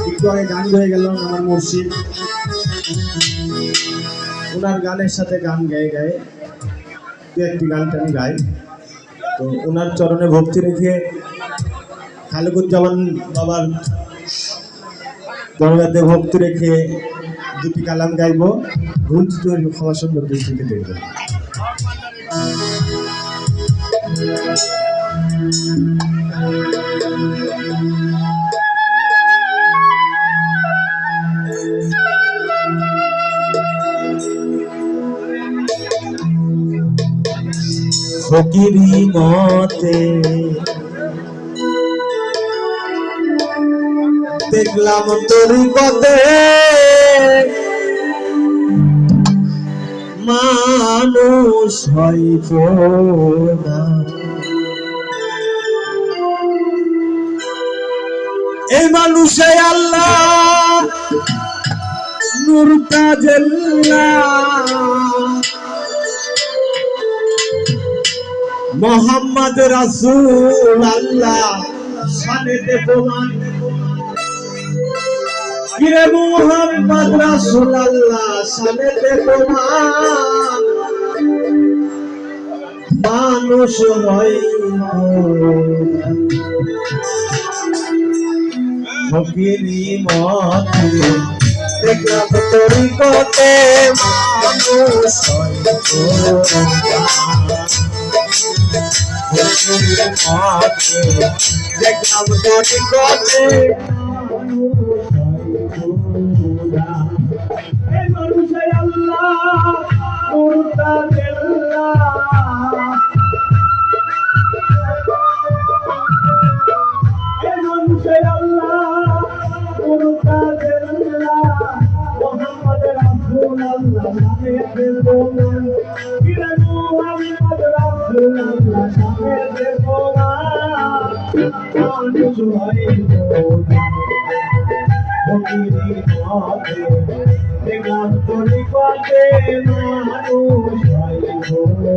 একটু আগে গান হয়ে গেল আমার মুর্শিদ, ওনার গানের সাথে গান গায়ে গায়ে দু একটি গানটা আমি গাই। তো ওনার চরণে ভক্তি রেখে খালেকুজ্জামান বাবার দরগাতে ভক্তি রেখে দুটি কালাম গাইব। ভুল ত্রুটি ক্ষমা সুন্দর দৃষ্টিতে দেখবেন। ফকিরি মতে দেখলাম তোরি পথে মানুষ হইব না, এই মানুষে আল্লাহ নূর তাজাল্লাহ মোহাম্মদ রাসূল আল্লাহ শানেতে প্রমাণ। কিরে মোহাম্মদ রাসূল আল্লাহ শানেতে প্রমাণ, মানুষ হইব ফকিরি মতে দেখলাম তোরি পথে মানুষ হইব না, দেখলাম তোরি পথে মানুষে আল্লাহ নূর তাজাল্লাহ মানুষে আল্লাহ নূর তাজাল্লাহ মোহাম্মদ রাসূল আল্লাহ শানেতে প্রমাণ। কিরে মোহাম্মদ রাসূল আল্লাহ শানেতে প্রমাণ, মানুষ হইব না ফকিরি মতে দেখলাম তোরি পথে মানুষ হইব না।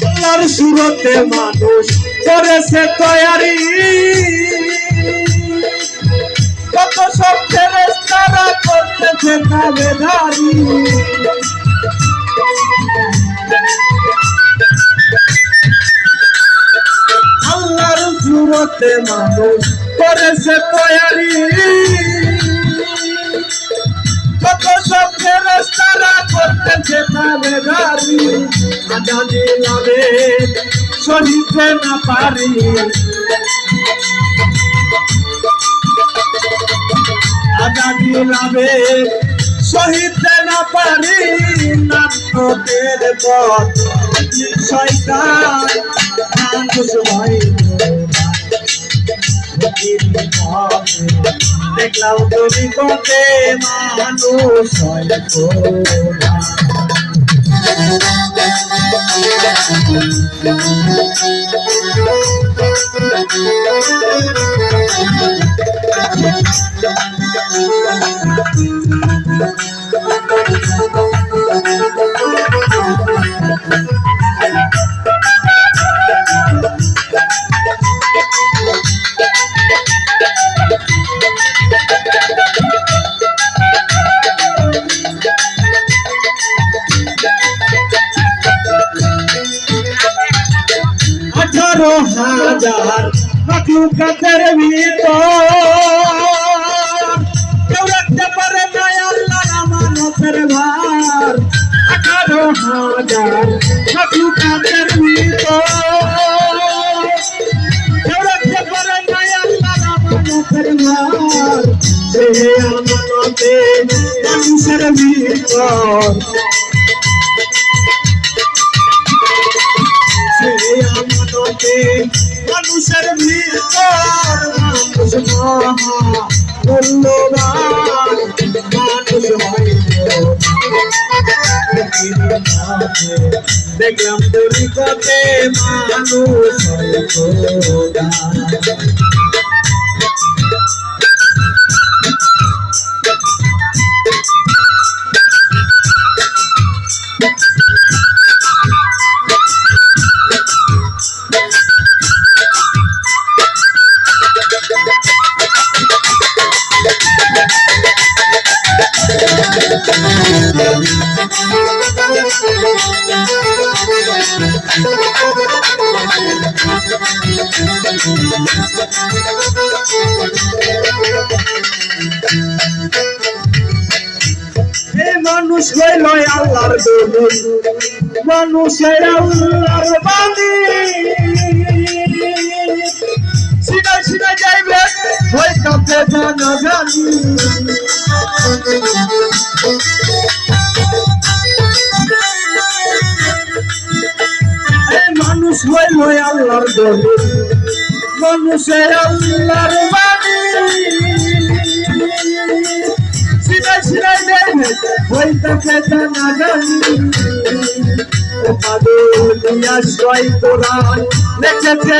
আল্লাহর সুরতে মানুষ করেছে তৈয়ারি, কত সব ফেরেশতারা করতেছে তাবেদারি। আল্লাহর সুরতে মানুষ করেছে তৈয়ারি, কত সব ফেরেশতারা করতেছে তাবেদারি। আজানি লাভে সহিতে না পারি, আজানি লাভে সহিতে না পারি, নাটকের পথ শয়তান মানুষ হইব না ফকিরি মতে দেখলাম তোরি পথে মানুষ হইব না। হাজার মাখলুকাতের ভিতর কেউ রাখতে পারে না আল্লাহর আমানতের ভার। 18,000 মাখলুকাতের ভিতর কেউ রাখতে পারে না আল্লাহর আমানতের ভার। সে আমানতে মানুষের ভিতর নিকটে মানুষের ভিতর মানুষ মহা মূল্যবান মানুষ দেখলাম তোর নিকটে মানুষ মানুষ হইল আল্লাহর দলিল মানুষের আল্লাহর বাণী সিধা সিধা যাইবে হইতাছে জানা জানি মানুষ হইল আল্লাহর দলিল মানুষের আল্লাহর বাণী সিধা সিধা যাইবে হইতাছে জানা জানি ও পাগল নিয়া সই তোরা লেখেছে